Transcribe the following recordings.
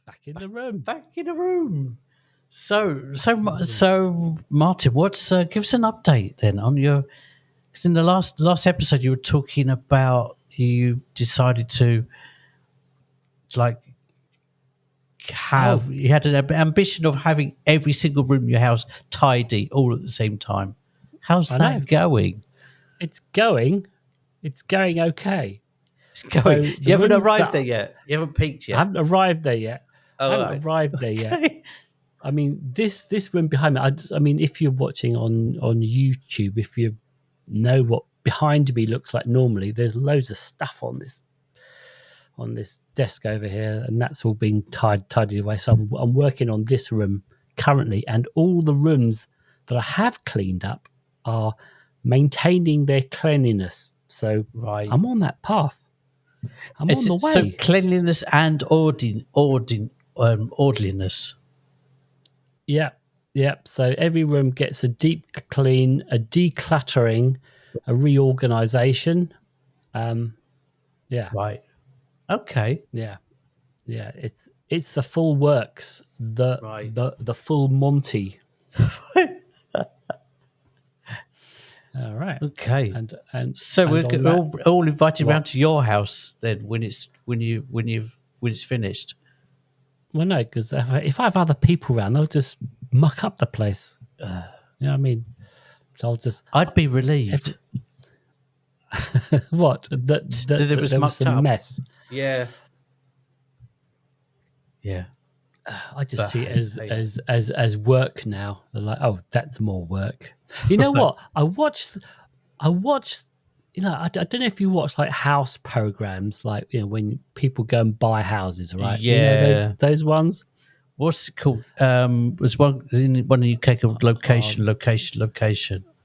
Back in the room. Back in the room. So, Martin, what's give us an update then on your? Because in the last episode, you were talking about you decided to like have you had an ambition of having every single room in your house tidy all at the same time. How's that going? It's going. It's going okay. It's going. So you haven't arrived there yet. You haven't peaked yet. I haven't arrived there yet. I mean, this room behind me. I mean, if you're watching on YouTube, if you know what behind me looks like normally, there's loads of stuff on this desk over here, and that's all being tidied away. So I'm working on this room currently, and all the rooms that I have cleaned up are maintaining their cleanliness. So I'm on that path. I'm on the way. So cleanliness and orderliness. Yeah. So every room gets a deep clean, a decluttering, a reorganization. Yeah. Right. Okay. Yeah. It's the full works, the full Monty. All right. Okay. And so we're all invited around to your house then when it's finished. Well, no, because if I have other people around, they'll just muck up the place. You know what I mean? So I'd be relieved. What? That it was mucked up. Mess. Yeah. I just see it as work now. They're like, oh, that's more work. You know what? I watched. You know, I don't know if you watch like house programs, like when people go and buy houses, right? Yeah, you know, those ones. What's it called? There's one in the UK called Location.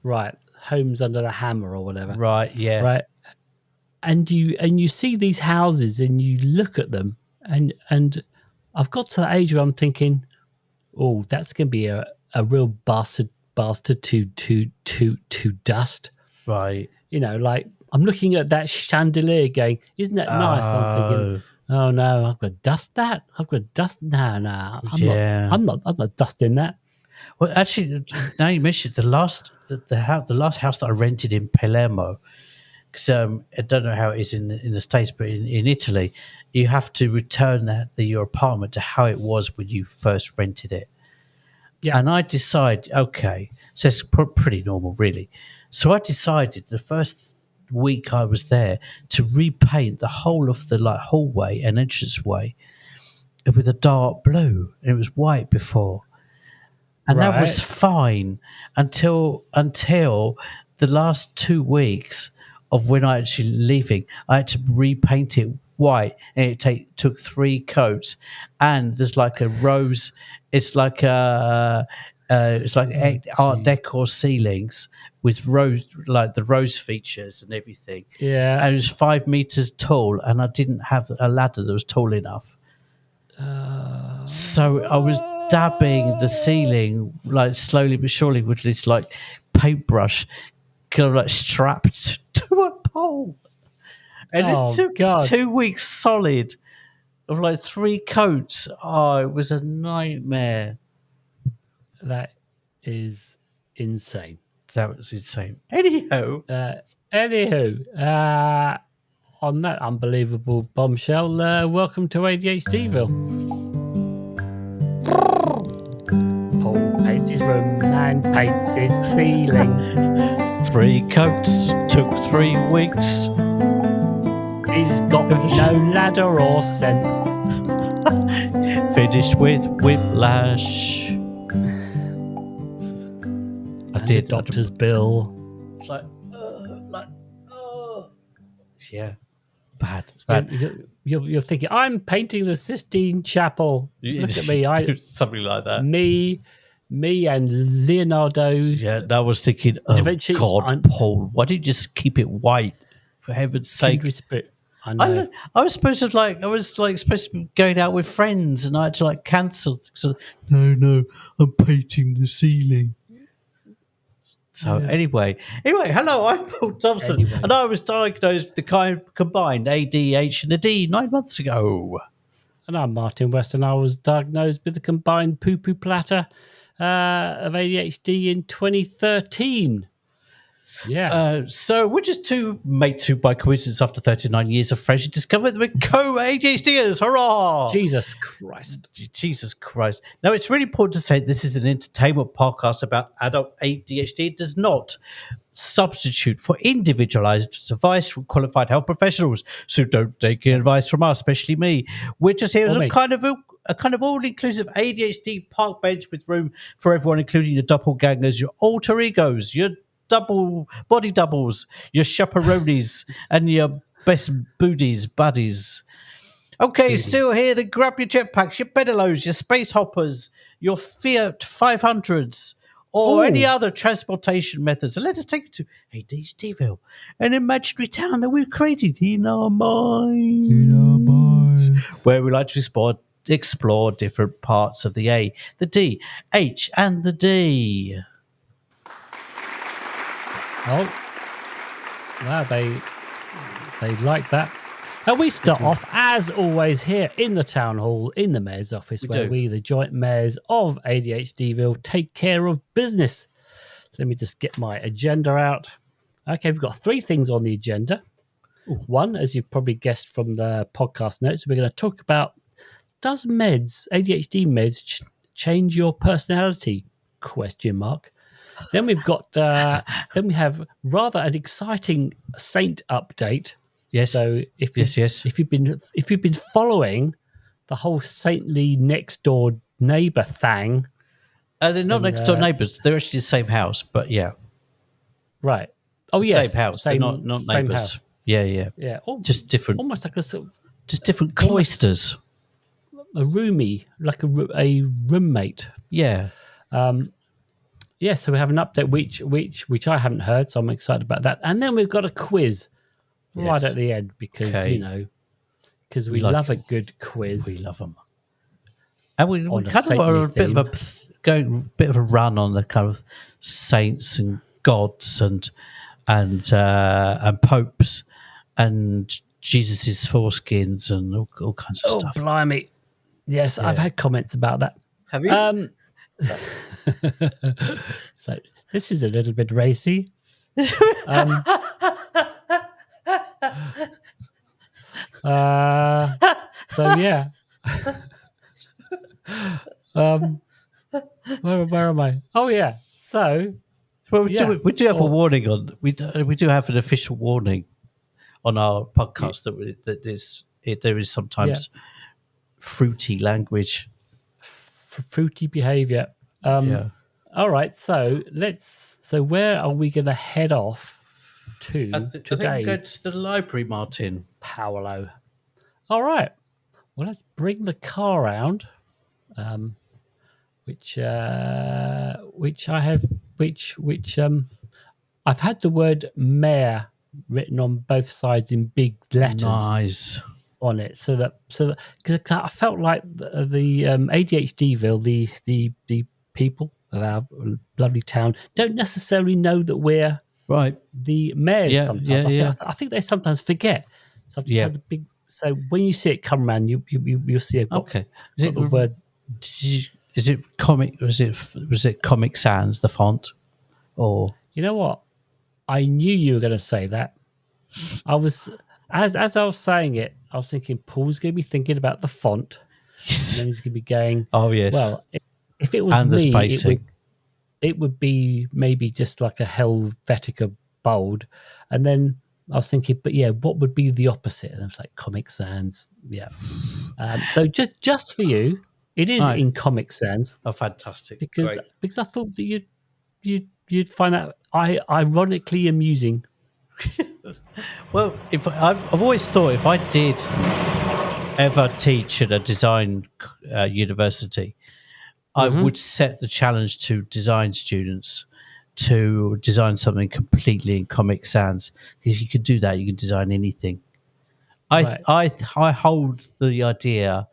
Right, Homes Under the Hammer or whatever. Right, yeah. Right, and you see these houses and you look at them and I've got to the age where I'm thinking, oh, that's going to be a real bastard to dust. Right. You know, like I'm looking at that chandelier going, isn't that nice? And I'm thinking, oh no, I've got to dust that. I've got to dust. No. I'm not dusting that. Well, actually, now you mentioned the last house that I rented in Palermo, because I don't know how it is in the States, but in Italy, you have to return your apartment to how it was when you first rented it. Yeah. And I decided, okay, so it's pretty normal, really. So I decided the first week I was there to repaint the whole of the hallway and entranceway with a dark blue. And it was white before. And that was fine until the last 2 weeks of when I actually leaving. I had to repaint it white, and it took 3 coats. And there's like a rose. It's like Art Deco ceilings with the rose features and everything. Yeah, and it was 5 meters tall, and I didn't have a ladder that was tall enough. So I was dabbing the ceiling like slowly but surely with this like paintbrush, kind of like strapped to a pole, and it took 2 weeks solid of like 3 coats. Oh, it was a nightmare. That is insane. That was insane. Anywho, on that unbelievable bombshell, welcome to ADHDville. Paul paints his room and paints his ceiling. 3 coats took 3 weeks. He's got no ladder or sense. Finished with whiplash. The doctor's bill. It's like, yeah, bad. It's bad. You're thinking, I'm painting the Sistine Chapel. Look at me. Something like that. Me and Leonardo. Yeah, I was thinking, God, Paul, why didn't you just keep it white? For heaven's sake. I know. I was supposed to supposed to be going out with friends, and I had to cancel. So, no, I'm painting the ceiling. So anyway, hello, I'm Paul Thompson, and I was diagnosed with the combined ADHD and D 9 months ago. And I'm Martin West, and I was diagnosed with a combined poo-poo platter of ADHD in 2013. Yeah. So we're just two mates who, by coincidence, after 39 years of friendship, discovered that we're co-ADHDers. Hurrah! Jesus Christ. Jesus Christ. Now, it's really important to say this is an entertainment podcast about adult ADHD. It does not substitute for individualized advice from qualified health professionals. So don't take advice from us, especially me. We're just here as a kind of all-inclusive ADHD park bench with room for everyone, including your doppelgangers, your alter egos, your body doubles, your chaperones, and your best buddies. Okay, still here. Then grab your jetpacks, your pedalos, your space hoppers, your Fiat 500s, or any other transportation methods. And let us take you to ADHDville, an imaginary town that we've created in our minds, where we like to explore different parts of the A, the D, H, and the D. Oh, wow, they like that. And we start off, as always, here in the town hall, in the mayor's office, where we, the joint mayors of ADHDville, take care of business. So let me just get my agenda out. Okay, we've got 3 things on the agenda. One, as you've probably guessed from the podcast notes, we're going to talk about, does ADHD meds, change your personality? ? Then we've got, then we have rather an exciting Saint update. Yes. So if you've been following the whole saintly next door neighbor thing, they're not next door neighbours. They're actually the same house, but yeah, right. Oh yes, same house. They're not neighbours. Yeah. Just different, almost like a sort of just different cloisters. A roomie, like a roommate. Yeah. Yeah, so we have an update which I haven't heard, so I'm excited about that. And then we've got a quiz right at the end because we love a good quiz. We love them, and we kind of are a bit of a run on the kind of saints and gods and popes and Jesus's foreskins and all kinds of stuff. Oh, blimey! Yes, I've had comments about that. Have you? So this is a little bit racy. So yeah. Where am I? Oh yeah. So well, we do have a warning on. We do have an official warning on our podcast that there is sometimes fruity language, fruity behaviour. All right. So So where are we going to head off to today? I think we go to the library, Martin. Paolo. All right. Well, let's bring the car round. Which I have, I've had the word mayor written on both sides in big letters. Nice. On it, so that because I felt like the ADHDville, the people of our lovely town don't necessarily know that we're the mayors. Sometimes I think they sometimes forget. So I've just had the big. So when you see it come around, you'll see it. Okay. Is it the word? Is it comic? Was it Comic Sans, the font? Or you know what? I knew you were going to say that. I was as I was saying it, I was thinking Paul's going to be thinking about the font, and then he's going to be going, "Oh yes." Well, if it was me, it would be maybe just like a Helvetica bold, and then I was thinking, but yeah, what would be the opposite? And I was like, Comic Sans, yeah. So just for you, it is in Comic Sans. Oh, fantastic! Because I thought that you'd find that ironically amusing. Well, if I've always thought if I did ever teach at a design university, I would set the challenge to design students to design something completely in Comic Sans. If you could do that, you can design anything. I hold the idea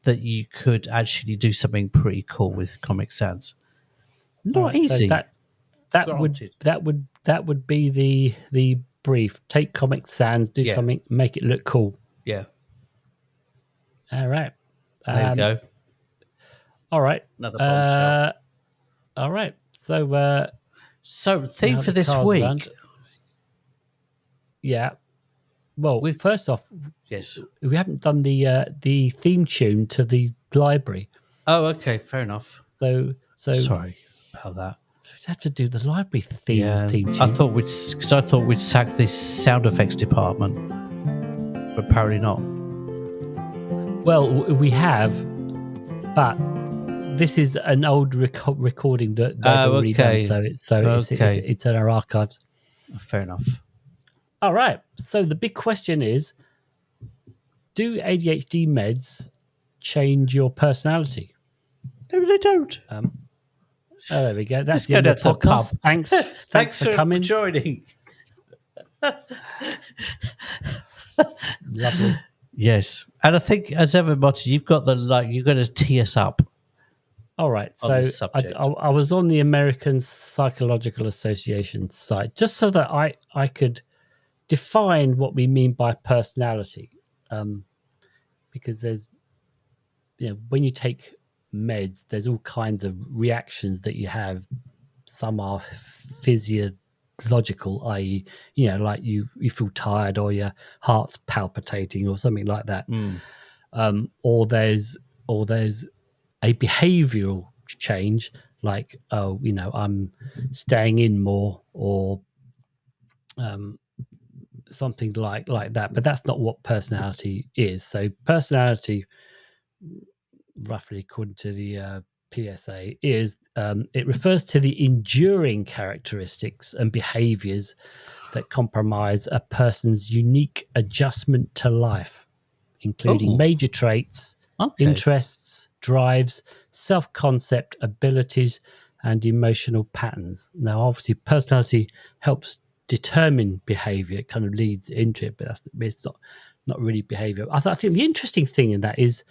that you could actually do something pretty cool with Comic Sans. Not easy. So that would be the brief. Take Comic Sans, do something, make it look cool. Yeah. All right. There you go. All right. Another bombshell. All right. So So, theme now for the this car's week. around. Yeah. Well, first off, Yes. we haven't done the theme tune to the library. Oh, okay. Fair enough. So Sorry about that. we have to do the library theme Yeah, tune. I thought we'd sack this sound effects department, but apparently not. Well, we have, but this is an old recording that they've already done. It's in our archives. Fair enough. All right. So the big question is, do ADHD meds change your personality? No, they don't. Oh, there we go. That's Let's the go end of down the to the podcast. pub. Thanks for coming. joining. Lovely. Yes, and I think as ever, Marty, you've got you're going to tee us up. All right. On So this subject. I was on the American Psychological Association site just so that I could define what we mean by personality, because there's, when you take meds, there's all kinds of reactions that you have. Some are physiological, i.e., like you feel tired or your heart's palpitating or something like that. Or there's a behavioral change, like, I'm staying in more, or something like that. But that's not what personality is. So personality, roughly according to the PSA, is it refers to the enduring characteristics and behaviors that compromise a person's unique adjustment to life, including major traits, interests, drives, self-concept, abilities, and emotional patterns. Now, obviously, personality helps determine behavior. It kind of leads into it, but it's not really behavior. I think the interesting thing in that is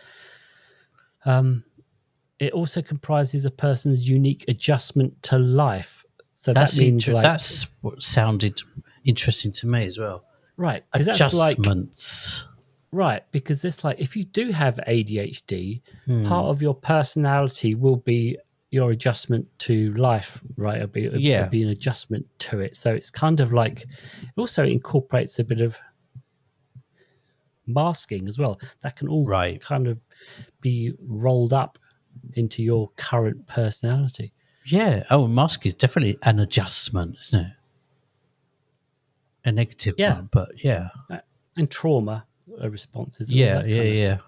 it also comprises a person's unique adjustment to life. So that means that's what sounded interesting to me as well. Right. Adjustments. Right, because it's like, if you do have ADHD, part of your personality will be your adjustment to life, right? It'll be an adjustment to it. So it's kind of like, it also incorporates a bit of masking as well. That can all kind of be rolled up into your current personality. Yeah. Oh, mask is definitely an adjustment, isn't it? A negative one, but yeah. And trauma responses. Yeah.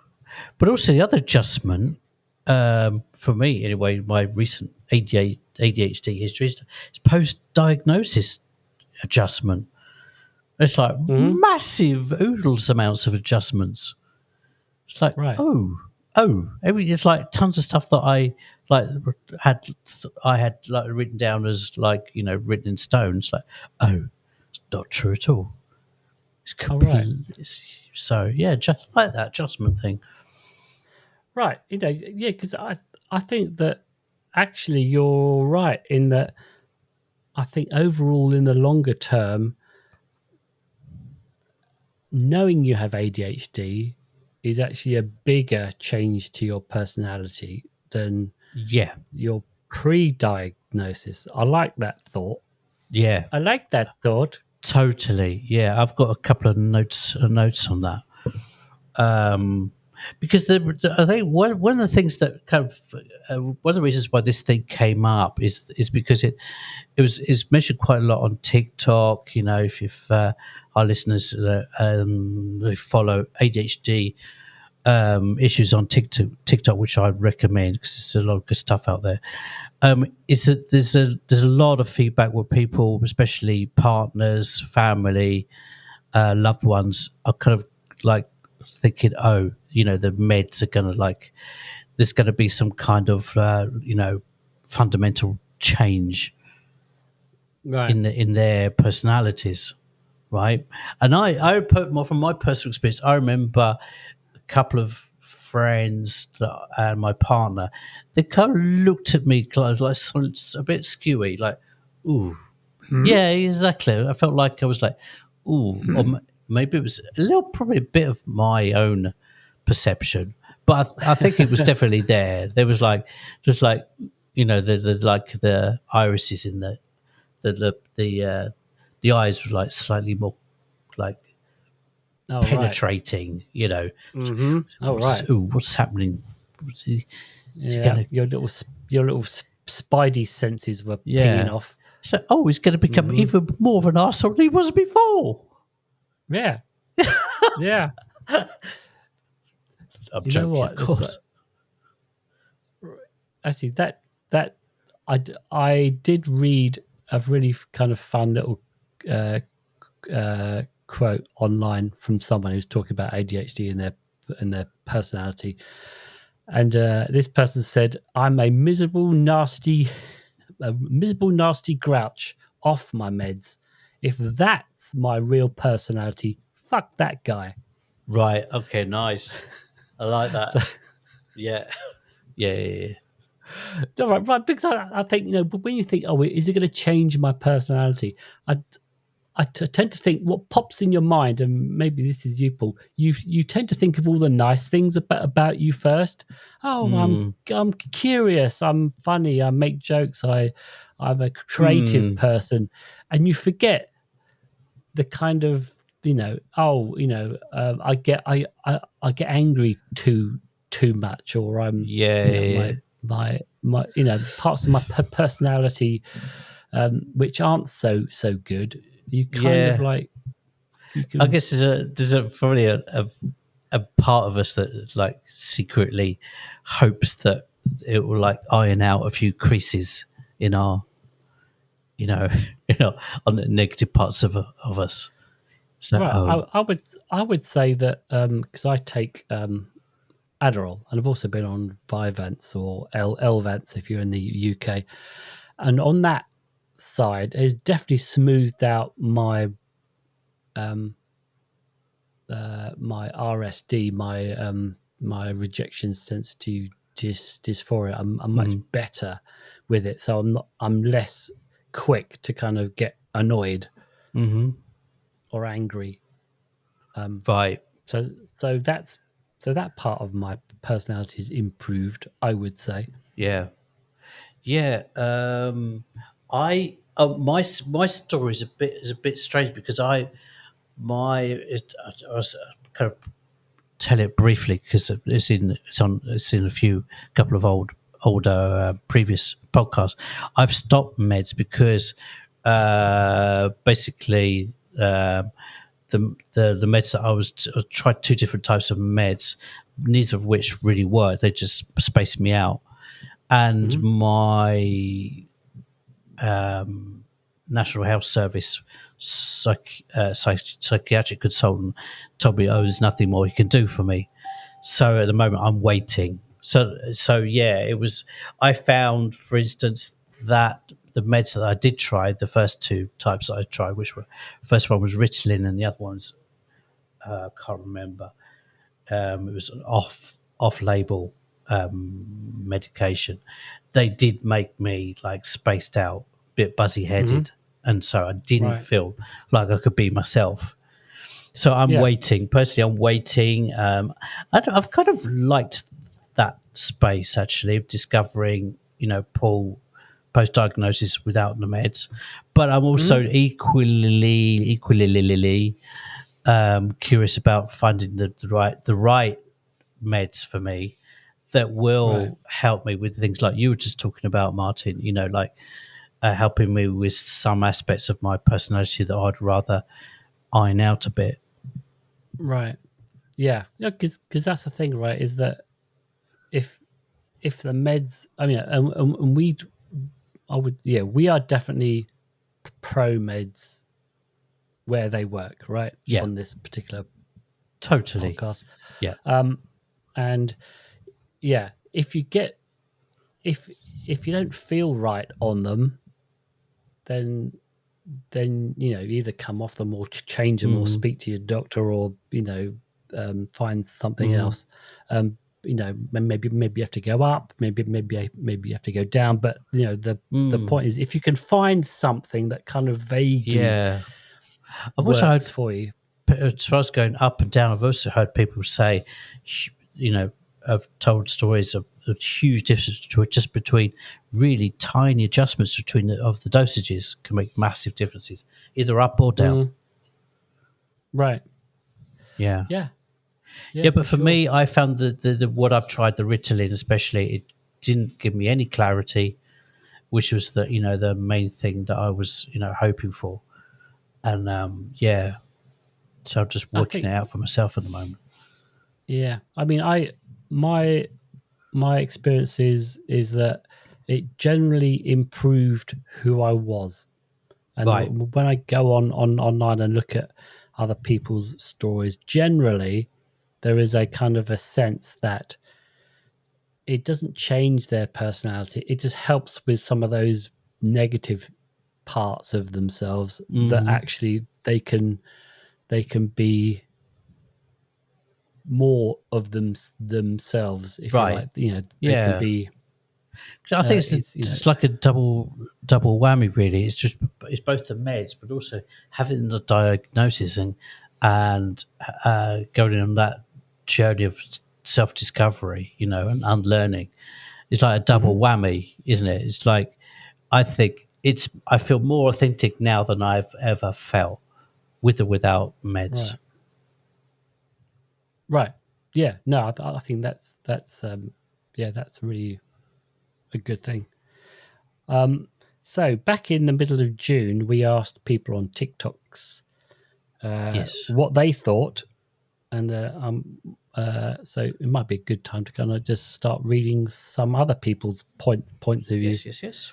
But also the other adjustment, for me anyway, my recent ADHD history is post-diagnosis adjustment. It's like massive oodles amounts of adjustments. It's like, it's like tons of stuff that I had like written down as written in stone. It's like, it's not true at all. It's complete. So yeah, just like that adjustment thing. Right. Because I think that actually you're right in that. I think overall in the longer term, knowing you have ADHD is actually a bigger change to your personality than your pre-diagnosis. I like that thought. Yeah, I like that thought. Totally. Yeah, I've got a couple of notes on that. Because I think one of the things that kind of one of the reasons why this thing came up is because it's mentioned quite a lot on TikTok. If our listeners who follow ADHD issues on TikTok, which I recommend because there's a lot of good stuff out there. Is that there's a lot of feedback where people, especially partners, family, loved ones, are kind of like thinking, the meds are going to there's going to be some kind of fundamental change in their personalities, right? And I put more from my personal experience. I remember a couple of friends and my partner, they kind of looked at me like a bit skewy, like, ooh, yeah, exactly. I felt like I was like, ooh, or maybe it was probably a bit of my own perception, but I think it was definitely there. There was like just like the irises in the eyes were like slightly more like Oh, right. penetrating. Mm-hmm. Oh, right. What's happening? Is he Yeah, gonna? your little spidey senses were pinging Yeah. off. So, he's going to become Mm-hmm. even more of an arsehole than he was before. Yeah, yeah. I'm You know joking, of what? It's course. actually that I did read a really kind of fun little quote online from someone who's talking about ADHD and their personality, and this person said, "I'm a miserable, nasty grouch off my meds. If that's my real personality, fuck that guy." Right. Okay. Nice. I like that. So, Yeah. Yeah. no, right, because I think, but when you think, oh, is it going to change my personality? I tend to think what pops in your mind, and maybe this is you, Paul. You tend to think of all the nice things about you first. Oh, I'm curious. I'm funny. I make jokes. I'm a creative person, and you forget the kind of I get angry too much, or I'm Yeah. my parts of my personality which aren't so good. You kind of Yeah. like you can I guess there's probably a part of us that like secretly hopes that it will like iron out a few creases in our, you know, on the negative parts of us. So, right. I would say that because I take Adderall, and I've also been on Vyvanse or Elvance if you're in the UK, and on that side, it's definitely smoothed out my my RSD, my rejection sensitive dysphoria. I'm much better with it, so I'm less quick to kind of get annoyed or angry. right. So that part of my personality is improved, I would say. Yeah. Yeah. My story is a bit strange because I was kind of tell it briefly because it's in a couple of older previous podcasts. I've stopped meds because basically the meds that I tried two different types of meds, neither of which really worked. They just spaced me out, and Mm-hmm. my National Health Service psychiatric consultant told me, "Oh, there's nothing more he can do for me." So at the moment, I'm waiting. So yeah, it was. I found, for instance, that the meds that I did try, the first two types that I tried, which were first one was Ritalin, and the other one's I can't remember. It was an off label medication. They did make me like spaced out, a bit buzzy headed, and so I didn't Right. feel like I could be myself. So I'm Yeah. waiting. Personally, I'm waiting. I've kind of liked that space actually of discovering, Paul post diagnosis without the meds, but I'm also equally curious about finding the right meds for me that Right. will help me with things like you were just talking about, Martin. Like helping me with some aspects of my personality that I'd rather iron out a bit. Right. Yeah. Because that's the thing, right? Is that if the meds, I mean, and we are definitely pro meds where they work, right? Yeah, On this particular totally. podcast. Yeah. And yeah, if you don't feel right on them, then you either come off them or change them or speak to your doctor or find something else. Maybe you have to go up, maybe you have to go down, but the point is, if you can find something that kind of vaguely Yeah. I've also works heard, for you. as far as going up and down, I've also heard people say I've told stories of huge difference just between really tiny adjustments between of the dosages can make massive differences, either up or down. Right. Yeah. Yeah. Yeah, For but for sure. me, I found the what I've tried, the Ritalin especially, it didn't give me any clarity, which was the main thing that I was hoping for, and so I'm just I working it think. out for myself at the moment. Yeah. I mean, my my experience is that it generally improved who I was. And Right. when I go on online and look at other people's stories, generally there is a kind of a sense that it doesn't change their personality. It just helps with some of those negative parts of themselves that Hmm. actually they can be more of themselves, if you Right. like. They can Yeah. be. So I think it's like a double whammy, really. It's both the meds, but also having the diagnosis and going on that journey of self discovery, and unlearning. It's like a double Mhm. whammy, isn't it? It's like I feel more authentic now than I've ever felt with or without meds. Right. Right. Yeah. No, I think that's yeah, that's really a good thing. So back in the middle of June, we asked people on TikToks Yes. what they thought, and so it might be a good time to kind of just start reading some other people's points of view. Yes. Yes. Yes.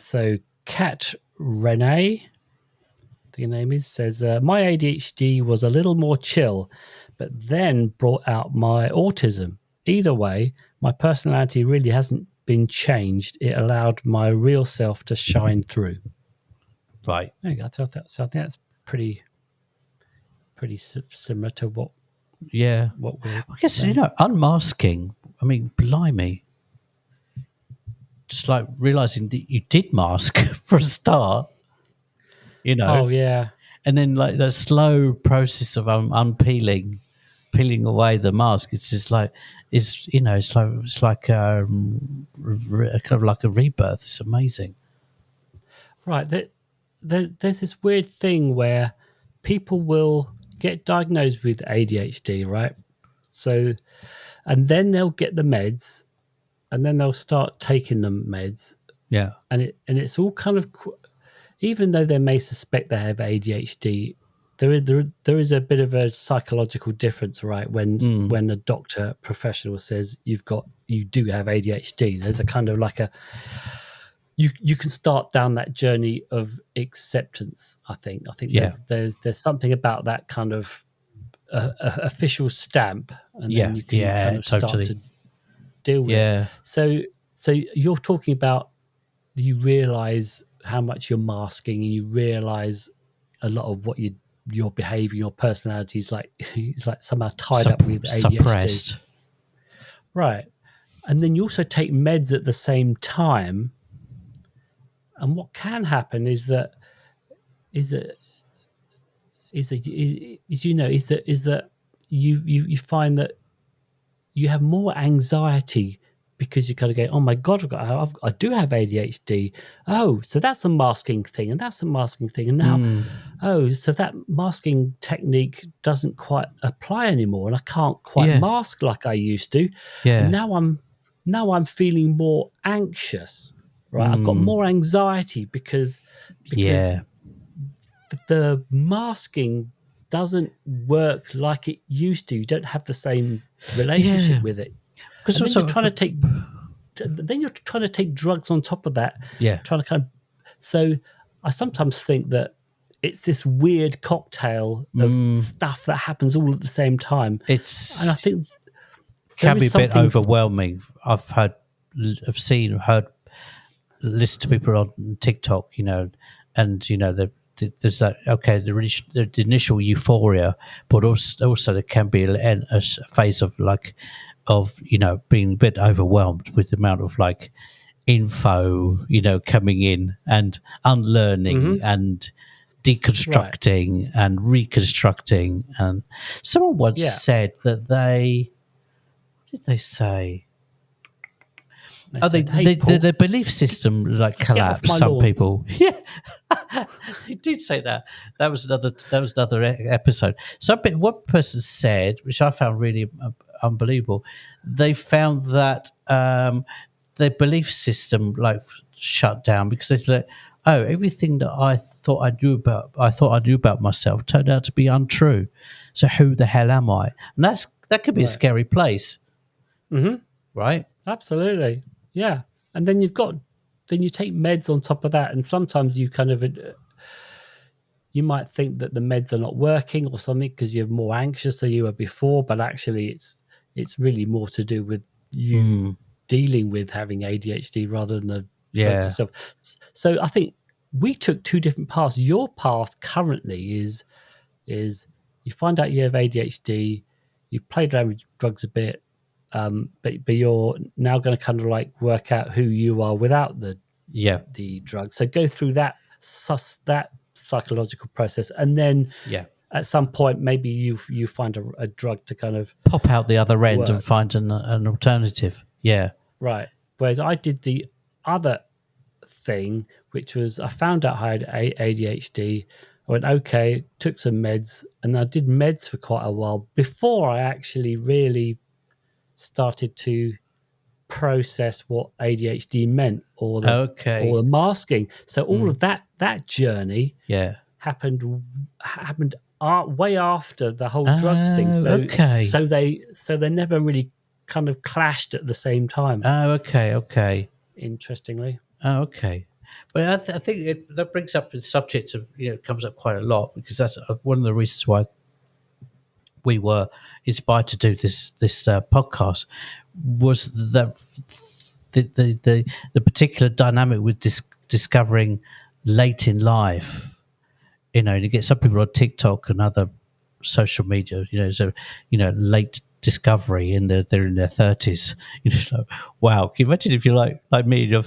So Kat Renee, I think her name is, says my ADHD was a little more chill, but then brought out my autism. Either way, my personality really hasn't been changed. It allowed my real self to shine through. Right. There you go. So I think that's pretty similar to Yeah. what we're I guess saying. unmasking. I mean, blimey. Just like realizing that you did mask for a start, Oh yeah, and then like the slow process of unpeeling, peeling away the mask. It's just like it's like kind of like a rebirth. It's amazing. right. There's this weird thing where people will get diagnosed with ADHD, right? So, and then they'll get the meds, and then they'll start taking the meds, Yeah. and it's all kind of, even though they may suspect they have ADHD, there is a bit of a psychological difference, right? Mm. When a doctor professional says you do have ADHD, there's a kind of like a, you can start down that journey of acceptance. I think Yeah. there's something about that kind of official stamp, and then Yeah. you can kind Yeah. of start Totally. to deal with it. Yeah. So you're talking about, you realize how much you're masking, and you realize a lot of what your behavior, your personality is like is like somehow tied up with ADHD, Suppressed. right? And then you also take meds at the same time, and what can happen is that is that you find that you have more anxiety, because you kind of go, oh my god, I do have ADHD. Oh, so that's a masking thing, and that's a masking thing, and now, Mm. oh, so that masking technique doesn't quite apply anymore, and I can't quite Yeah. mask like I used to, and Yeah. now I'm feeling more anxious, right? I've got Mm. more anxiety because Yeah. the masking doesn't work like it used to. You don't have the same relationship Yeah. with it, Because and also, then you're trying to take drugs on top of that, yeah. trying to kind of. So I sometimes think that it's this weird cocktail of Mm. stuff that happens all at the same time, and I It's think there can be is a bit something. overwhelming. I've seen, heard, listened to people on TikTok, and there's that, okay, the initial euphoria, but also there can be a phase of being a bit overwhelmed with the amount of like info coming in and unlearning Mhm. and Right. deconstructing and reconstructing. And someone once Yeah. said that did they say? They Oh, said, "Hey, Paul, their belief system like get off collapsed. my Some lawn." people, yeah, they did say that. That was another episode. One person said, which I found really unbelievable. They found that their belief system like shut down because they said, "Oh, everything that I thought I knew about myself turned out to be untrue. So who the hell am I?" And that could be a Right. scary place, Mm-hmm. right? Absolutely. Yeah. And then then you take meds on top of that, and sometimes you kind of you might think that the meds are not working or something because you're more anxious than you were before, but actually it's really more to do with you Mm, dealing with having ADHD rather than the drugs yeah. itself. So I think we took two different paths. Your path currently is you find out you have ADHD, you've played around with drugs a bit, but you're now going to kind of like work out who you are without Yeah, the drug. So go through that that psychological process, and then yeah. at some point maybe you find a drug to kind of Pop out the other end and work. find an alternative. Yeah. Right. Whereas I did the other thing, which was I found out I had ADHD. I went, okay, took some meds, and I did meds for quite a while before I actually really started to process what ADHD meant or Okay. the masking. So all Mm, of that journey yeah. happened way after the whole drugs thing. Oh, So okay. they never really kind of clashed at the same time. Oh, okay. Okay. Interestingly, Oh, okay. But I think that brings up the subject of, it comes up quite a lot because that's one of the reasons why we were inspired to do this podcast was that the particular dynamic with discovering late in life. And you get some people on TikTok and other social media, so late discovery and they're in their 30s. Wow, can you imagine if you're like me, you're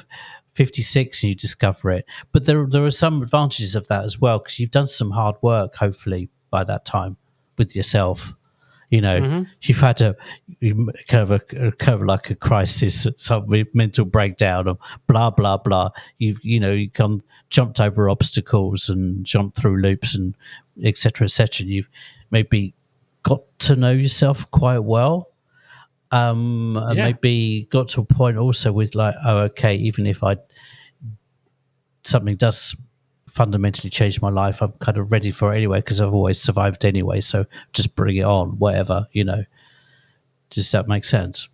56 and you discover it? But there are some advantages of that as well because you've done some hard work, hopefully by that time with yourself. hmm You've had kind of like a crisis, some mental breakdown, or blah blah blah. You come jumped over obstacles and jumped through loops and etc. etc. You've maybe got to know yourself quite well. And yeah, maybe got to a point also with like, oh, okay, even if something does fundamentally change my life, I'm kind of ready for it anyway because I've always survived anyway. So just bring it on, whatever. Does that make sense?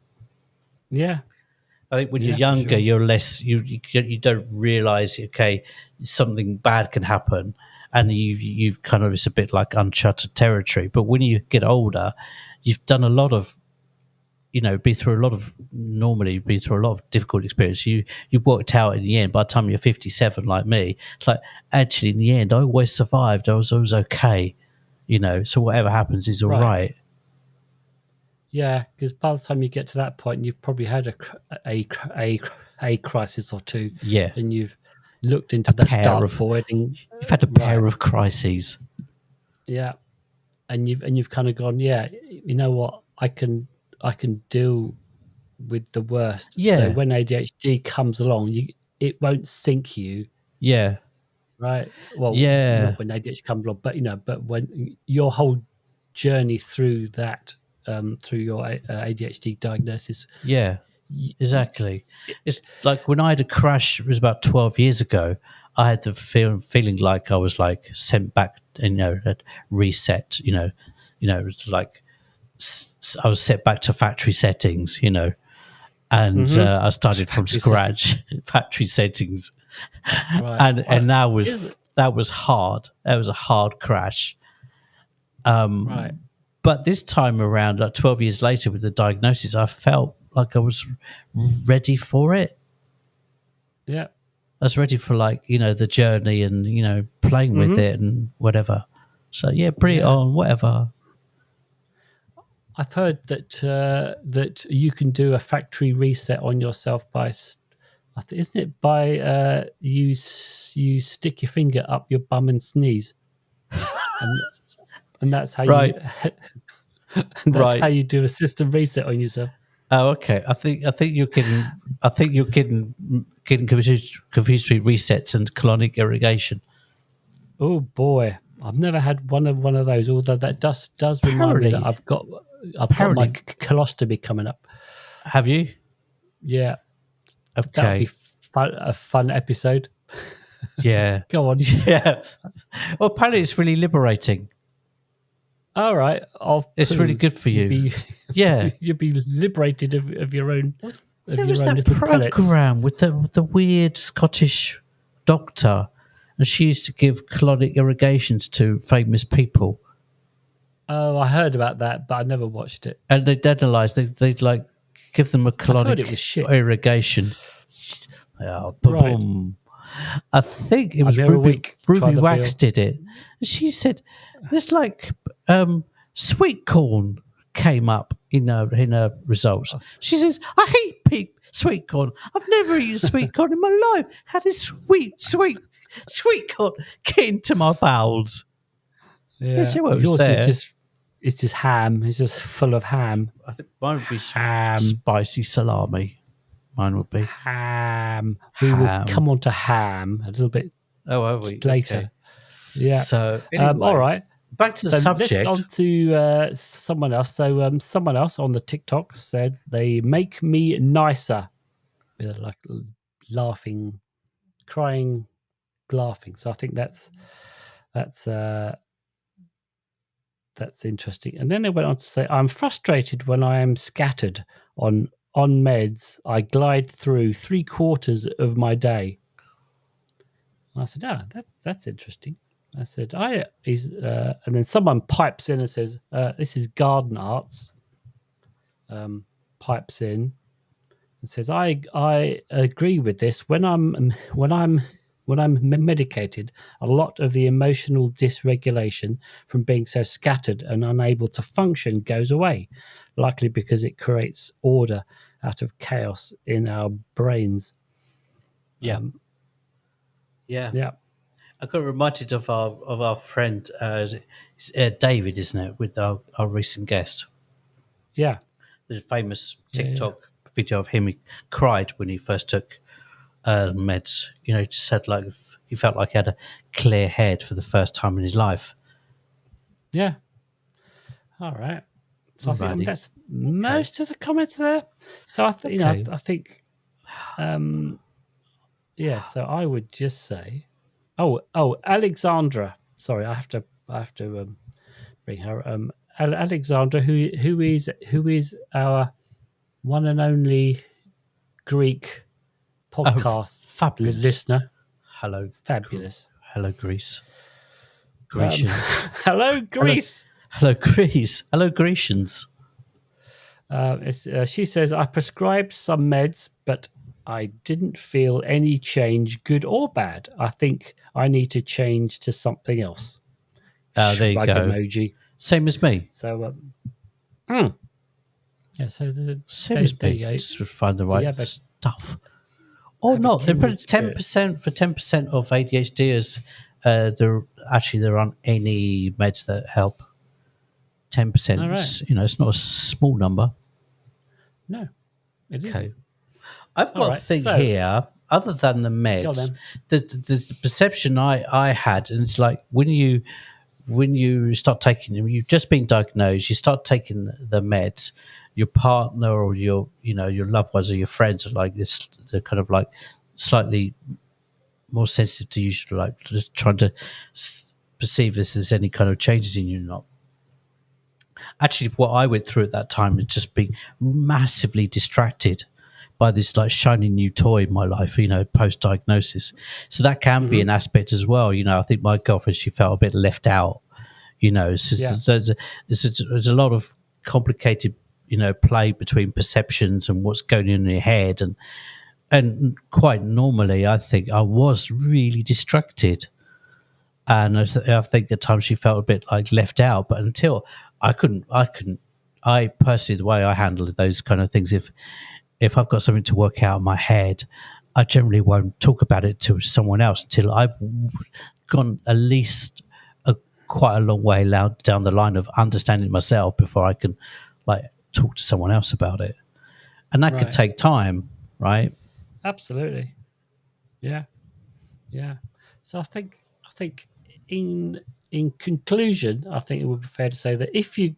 yeah, I think when you're yeah, for younger, sure. you're less you don't realize, okay, something bad can happen, and you've kind of, it's a bit like uncharted territory. But when you get older, you've done a lot of, been through a lot of difficult experience. You worked out in the end. By the time you're 57, like me, it's like, actually in the end I always survived. I was okay. So whatever happens is all Right. right. Yeah, because by the time you get to that point, you've probably had a crisis or two, Yeah, and you've looked a into that pair dark of void, and you've had a right, pair of crises. yeah, and you've kind of gone, yeah, you know what, I can deal with the worst. So Yeah, when ADHD comes along, it won't sink you, yeah, right? Well, yeah, not when ADHD comes along, but when your whole journey through that, through your ADHD diagnosis, yeah. y- y- Exactly. It's like when I had a crash, it was about 12 years ago. I had the feeling like I was like sent back, reset. It was like I was set back to factory settings. And mhm. I started from Factory setting, scratch, factory settings, right? and that Is was hard. That was a hard crash. right, But this time around, like 12 years later, with the diagnosis, I felt like I was ready for it. yeah. I was ready for the journey and playing with Mhm. it and whatever. So yeah, bring it Yeah. on, whatever. I've heard that you can do a factory reset on yourself by, isn't it by you stick your finger up your bum and sneeze, and and that's how you Right, and that's how right. you do a system reset on yourself. Oh, okay. I think you're getting confused with resets and colonic irrigation. Oh boy, I've never had one of those. Although that does remind me that Apparently, I've got my apparently, colostomy coming up. have you? Yeah, but that would be Okay. a fun episode. Yeah. Go on. Yeah. Well, apparently it's really liberating. All right, of It's really poo. good for You'd you. be Yeah. you'd be liberated of your own There was that little pellets. program with the weird Scottish doctor, and she used to give colonic irrigations to famous people, Oh, I heard about that, but I never watched it. and they'd like give them a I've heard it colonic was shit. irrigation. Oh, Right. boom. I think it I'm was here a week. Try Ruby the Wax veal. did it. She said it's like sweet corn came up in her results. She says, "I hate sweet corn. I've never eaten sweet corn in my life. How did sweet corn get into my bowels?" Yeah. See what was Yours there. is just ham. It's just full of ham. I think mine would be Ham. spicy salami. Mine would be. Ham. We will Ham. come on to ham a little bit Oh, are we? later. Okay. Yeah. So anyway, all right. back to the So subject. let's on to someone else. So someone else on the TikTok said they make me nicer, with like laughing, crying, laughing. So I think that's interesting. And then they went on to say, I'm frustrated when I am scattered on meds. I glide through 3/4 of my day. And I said, that's interesting. I said, and then someone pipes in and says, this is Garden Arts. Pipes in and says, I agree with this. When I'm medicated, a lot of the emotional dysregulation from being so scattered and unable to function goes away, likely because it creates order out of chaos in our brains. Yeah. Yeah. Yeah. I got reminded of our friend David, isn't it, with our recent guest, Yeah. the famous Yeah, TikTok video of him. He cried when he first took meds. You know, he just had like he felt like he had a clear head for the first time in his life. Yeah. All right. So I think Alrighty. that's most of the comments there. So I think Okay. I think yeah, so I would just say Alexandra. Sorry, I have to bring her Alexandra, who is our one and only Greek podcast fabulous. listener. Hello, Fabulous. Hello, Greece. Grecians. Hello, Greece. Hello, Greece. Hello, Grecians. She says, I prescribed some meds, but I didn't feel any change, good or bad. I think I need to change to something else. There you Shrug go. emoji. Same as me. So, yeah. So Same as me. Just find the right stuff. Or not. They put 10% for 10% of ADHDers. There aren't any meds that help. 10%. Right. You know, it's not a small number. No, it Okay. isn't. I've got a thing here. Other than the meds, the perception I had, and it's like when you start taking them, you've just been diagnosed, you start taking the meds, your partner or your loved ones or your friends are like this. They're kind of like slightly more sensitive to you, like just trying to perceive if there's any kind of changes in you or not. Actually, what I went through at that time was just being massively distracted by this like shiny new toy in my life, post diagnosis. So that can be an aspect as well. I think my girlfriend, she felt a bit left out. So there's a lot of complicated, play between perceptions and what's going on in your head, and quite normally, I think I was really distracted, and I think at times she felt a bit like left out. But until I personally, the way I handle those kind of things, if I've got something to work out in my head, I generally won't talk about it to someone else until I've gone at least quite a long way down the line of understanding myself before I can like talk to someone else about it. and that could Right. take time, right? Absolutely. Yeah. Yeah. So I think in conclusion, I think it would be fair to say that if you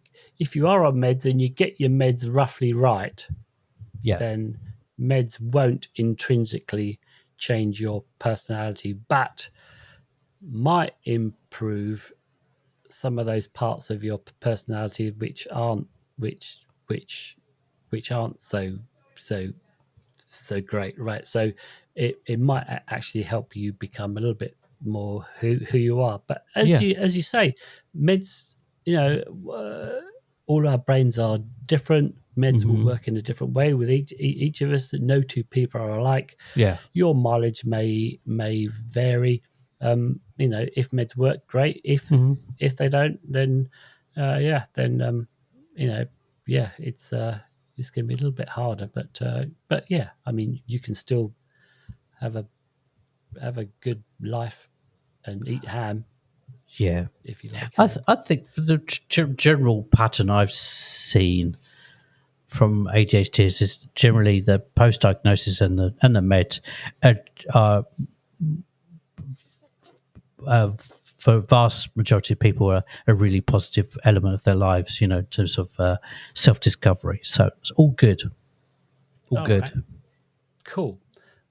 are on meds and you get your meds roughly right, Yeah, then meds won't intrinsically change your personality, but might improve some of those parts of your personality which aren't so so great, right? So it might actually help you become a little bit more who you are. But yeah. as you say, meds, you know, all our brains are different. Meds will Hmm. work in a different way with each of us. No two people are alike. Yeah. Your mileage may vary. You know, if meds work, great. Hmm. If they don't, then yeah, then you know, yeah, it's going to be a little bit harder. But yeah, I mean, you can still have a good life and eat ham Yeah. if you like ham. I think the general pattern I've seen from ADHD is generally the post-diagnosis and the meds are, are for a vast majority of people are a really positive element of their lives, you know, in terms of self-discovery. So it's all good. All All right, good. cool.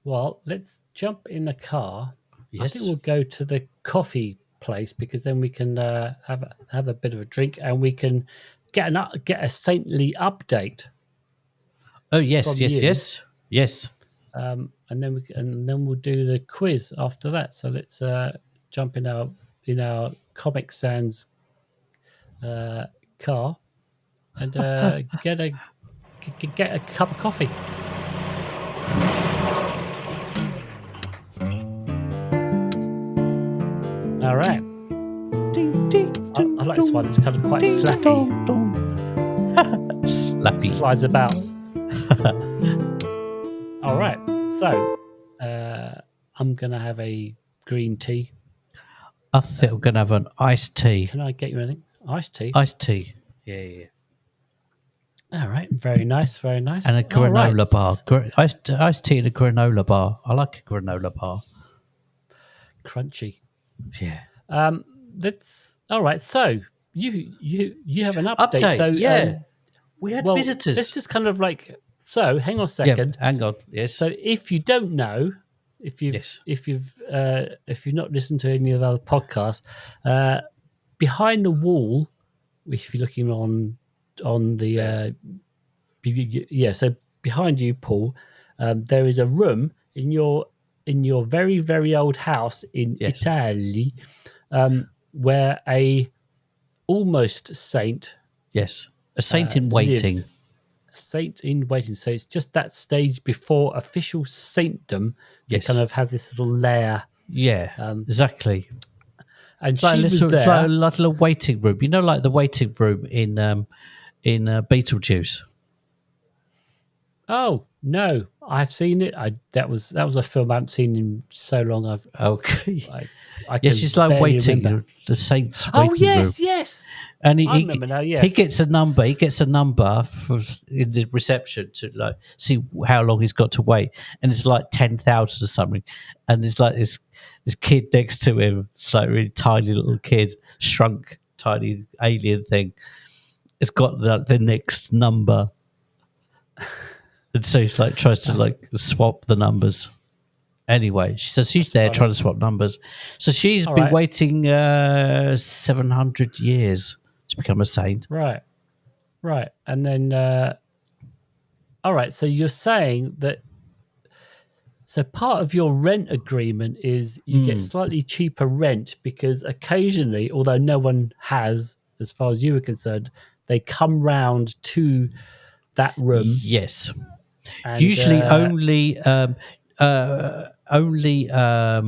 Well, let's jump in the car. I think Yes. we'll go to the coffee place because then we can have a bit of a drink and we can get a saintly update Oh, yes, from yes, you, yes. Yes. and then we'll do the quiz after that. So let's jump in our Comic Sans car and get a cup of coffee. All right. Ding, ding, ding, I like this one. It's kind of quite ding, slappy. dong, dong. Slappy. Slides about. All right. So I'm going to have a green tea. I think we're going to have an iced tea. Can I get you anything? Iced tea. Iced tea. Yeah, yeah. All right. Very nice. Very nice. And a All right. granola bar. Iced tea and a granola bar. I like a granola bar. Crunchy. Yeah. That's all right. So you have an update. Update. So Yeah. We had well, visitors. let's just kind of like. So hang on a Yeah, second. hang on. Yes. So if you don't know, if you've not listened to any of the other podcasts, behind the wall, if you're looking on the yeah, so behind you, Paul, there is a room in your very very old house in Yes. Italy, where a almost saint, Yes. A saint in waiting. lived. Saint in waiting. So it's just that stage before official saintdom. They Yes. kind of have this little lair, Yeah. Exactly. and It's like she a was little, it's like there. a little waiting room. You know, like the waiting room in Beetlejuice. Oh no, I've seen it. That was a film I haven't seen in so long. Okay. I Yes, can it's like barely waiting. remember. The saint's Oh waiting room. yes. And I remember now. Yes. he gets a number. He gets a number in the reception to like see how long he's got to wait, and it's like 10,000 or something. And there's like this kid next to him, it's like a really tiny little kid, shrunk, tiny alien thing. It's got the next number, and so he like tries to like swap the numbers. Anyway, so she's there funny. trying to swap numbers. So she's All been right. waiting 700 years to become a saint. Right. And then, all right. So you're saying that. So part of your rent agreement is you get slightly cheaper rent because occasionally, although no one has, as far as you were concerned, they come round to that room. Yes. And, Usually only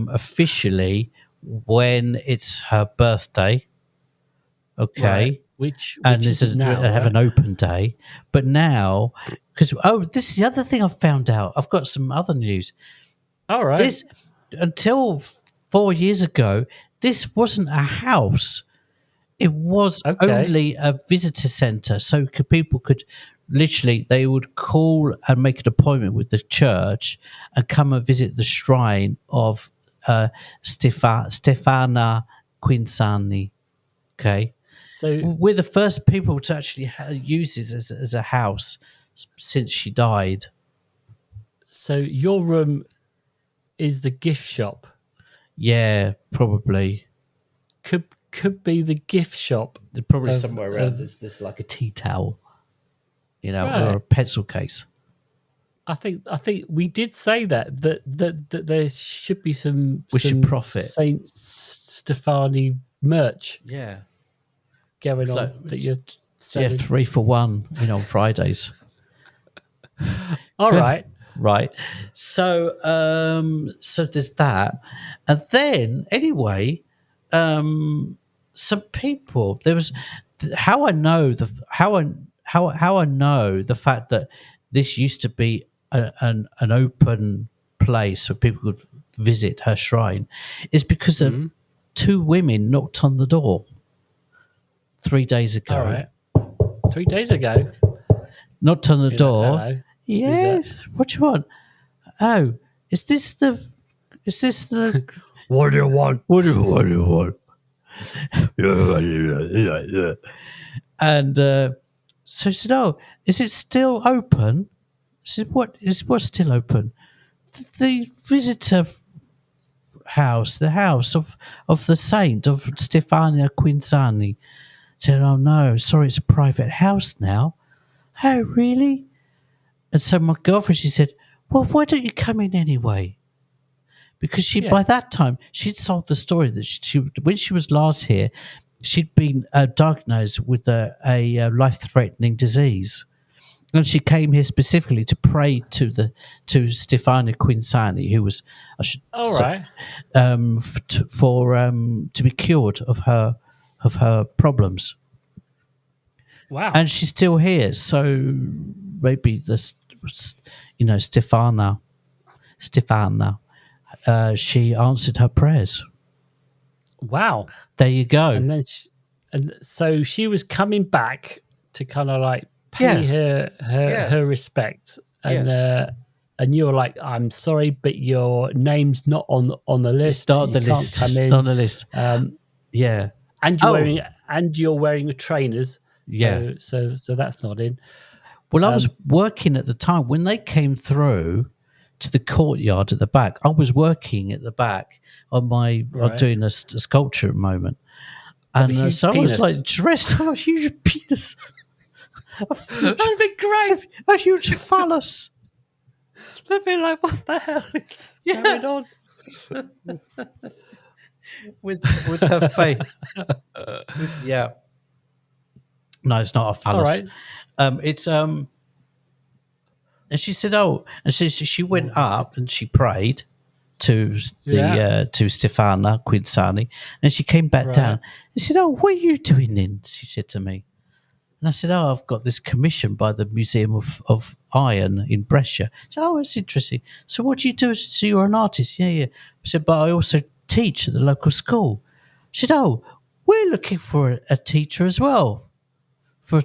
officially when it's her birthday. Okay. right, which And is now have right? an open day. But now, because, this is the other thing I've found out. I've got some other news. All right. This, until 4 years ago, this wasn't a house. It was Okay. only a visitor centre, so people could literally they would call and make an appointment with the church and come and visit the shrine of Stefana Quinsani. Okay, So we're the first people to actually use this as a house since she died. so your room is the gift shop. Yeah, probably. Could be the gift shop. Probably of- somewhere around of- there's like a tea towel, or Right. a pencil case. I think we did say that there should be some We should profit. Saint Stefani merch Yeah. going on So, that you're Yeah, selling. 3 for 1, on Fridays. All right. Right. So so there's that. And then anyway, some people there was how I know the fact that this used to be an open place where people could visit her shrine is because Mhm. 2 women knocked on the door 3 days ago. All right. 3 days ago. Knocked on the Be like, door. hello. Yes. What do you want? Oh, is this the? What do you want? What do you want? And so I said, "Oh, is it still open?" I said, what's still open? The visitor house, the house of the saint of Stefania Quinsani. I said, "Oh no, sorry, it's a private house now." Oh, really? And so my girlfriend, she said, "Well, why don't you come in anyway?" Because by that time, she'd sold the story that when she was last here, she'd been diagnosed with a life-threatening disease. And she came here specifically to pray to Stefania Quinsani, who was, All right. to be cured of her problems. Wow. And she's still here, so maybe Stefana, she answered her prayers. Wow. There you go. And then so she was coming back to kind of like pay her respects, and you were like, "I'm sorry, but your name's not on the list. Not on the You list. can't come in." Not on the list. And you're wearing trainers. Yeah. So that's not in. Well, I was working at the time when they came through to the courtyard at the back. I was working at the back on doing a sculpture at the moment, and so I was like dressed up a huge penis. That'd be great. A huge phallus. That'd be like, what the hell is going on? with her face. Yeah. No, it's not a phallus. All right. It's and she said, "Oh," and she went up and she prayed to to Stefana Quinsani, and she came back down and said, "Oh, what are you doing then?" She said to me, and I said, "Oh, I've got this commission by the Museum of Iron in Brescia." She said, "Oh, it's interesting. So what do you do?" So you're an artist? Yeah. I said, "But I also teach at the local school." She said, "Oh, we're looking for a teacher as well. For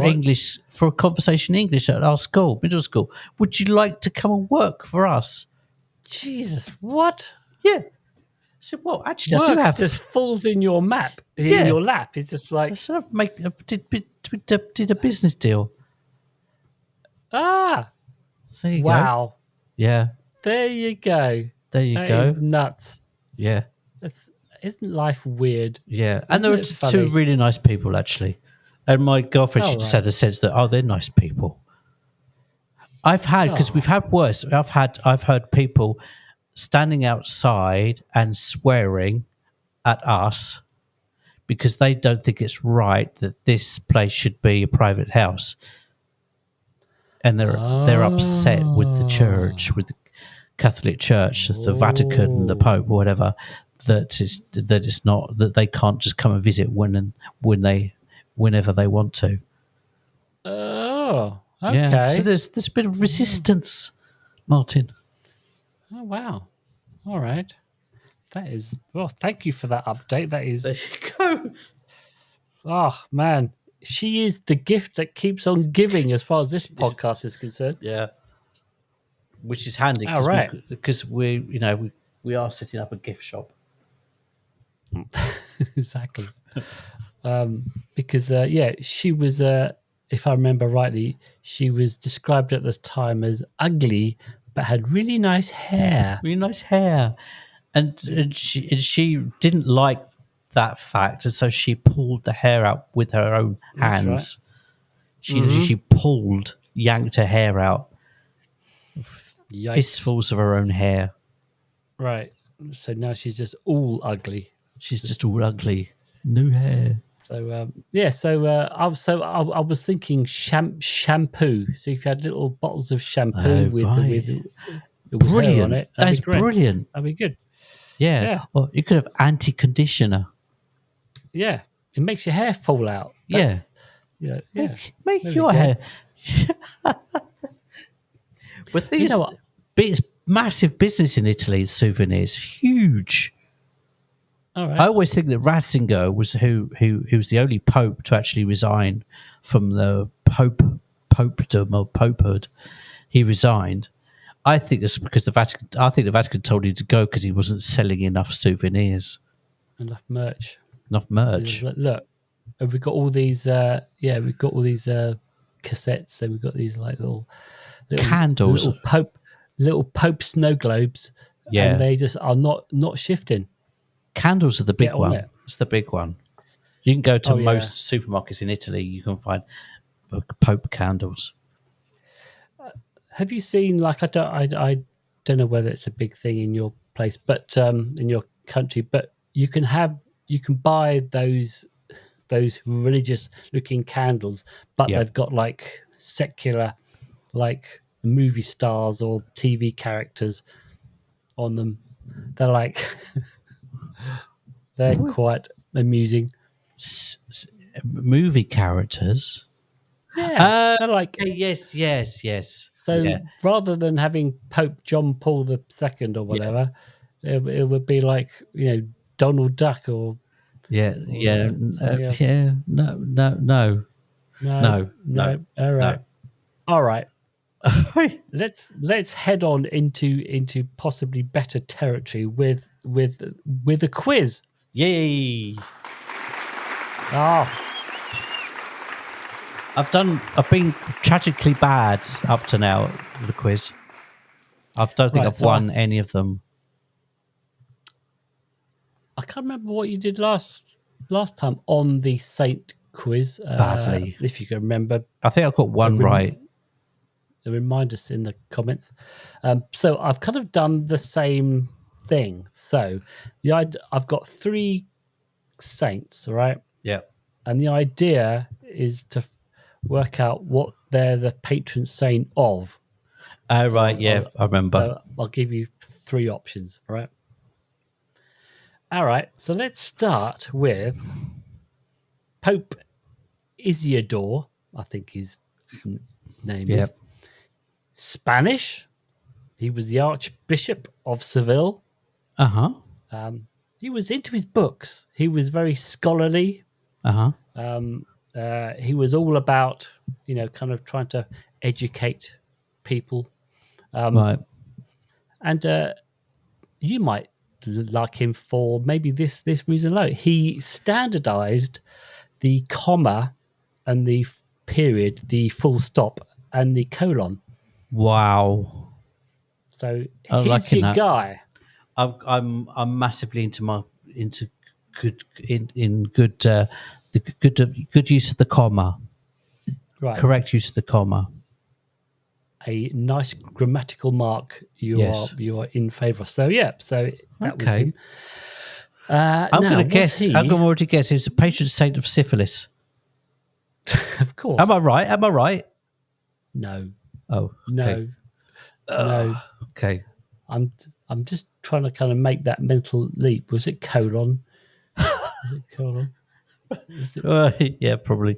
English, for conversation English at our school, middle school. Would you like to come and work for us?" Jesus, what? Yeah. I said, "Well, actually, Work I do have." just falls in your in your lap. It's just like, did a business deal. there you go. Yeah. There you go. There you that go. Is nuts. Yeah. Isn't life weird? Yeah. And there were 2 really nice people, actually. And my girlfriend, she just had a sense that, they're nice people. I've had, because we've had worse. I've heard people standing outside and swearing at us because they don't think it's right that this place should be a private house, and they're upset with the church, with the Catholic Church, the Vatican, and the Pope, or whatever. That it's not, that they can't just come and visit whenever they want to. Oh, okay. Yeah, so there's a bit of resistance, Martin. Oh, wow. All right. That is, well, thank you for that update. That is, There you go. oh, man. she is the gift that keeps on giving, as far as this podcast is concerned. Yeah, which is handy All right. because we are setting up a gift shop. Exactly. Because she was, if I remember rightly, she was described at this time as ugly, but had really nice hair. Really nice hair, and she didn't like that fact, and so she pulled the hair out with her own That's right. hands. She yanked her hair out, Yikes. fistfuls of her own hair. Right. So now she's just all ugly. She's just all ugly, no hair. So I was thinking shampoo. So if you had little bottles of shampoo with brilliant hair on it, that's brilliant. That'd be good. Yeah. Or you could have anti-conditioner. Yeah, it makes your hair fall out. Make your hair. But these, it's massive business in Italy. Souvenirs, huge. All right. I always think that Ratzinger was who was the only pope to actually resign from the popedom or popehood. He resigned. I think it's because the Vatican told him to go because he wasn't selling enough souvenirs, enough merch. Look, have we got all these? We've got all these cassettes, and we've got these like little candles, little pope snow globes. Yeah, and they just are not shifting. Candles are the big one. It's the big one. You can go to most supermarkets in Italy. You can find Pope candles. Have you seen, like, I don't know whether it's a big thing in your place, but in your country, but you can buy those religious looking candles, but they've got like secular, like movie stars or TV characters on them. They're like they're quite amusing. Movie characters. Yeah, they're like yes. So rather than having Pope John Paul II or whatever, it would be like, Donald Duck or No. All right. Let's head on into possibly better territory with a quiz. Yay! Oh. I've been tragically bad up to now with the quiz. I don't think I've won any of them. I can't remember what you did last time on the Saint quiz. Badly. If you can remember. I think I got one right. Remind us in the comments. So I've kind of done the same thing. So I've got 3 saints, right? Yeah. And the idea is to work out what they're the patron saint of. Oh, right. Yeah, I remember. So I'll give you 3 options, right? All right. So let's start with Pope Isidore, I think his name is. Spanish. He was the Archbishop of Seville. He was into his books. He was very scholarly. He was all about, kind of trying to educate people. Right. And you might like him for maybe this reason alone. He standardized the comma and the period, the full stop and the colon. Wow. So he's your guy. I'm massively into good use of the comma. Right. Correct use of the comma. A nice grammatical mark you are in favour of. So that was him. I'm going to guess. I'm going to guess. He was the patron saint of syphilis. Of course. Am I right? No. Oh, okay. No. Okay. I'm just trying to kind of make that mental leap. Was it colon? Yeah, probably.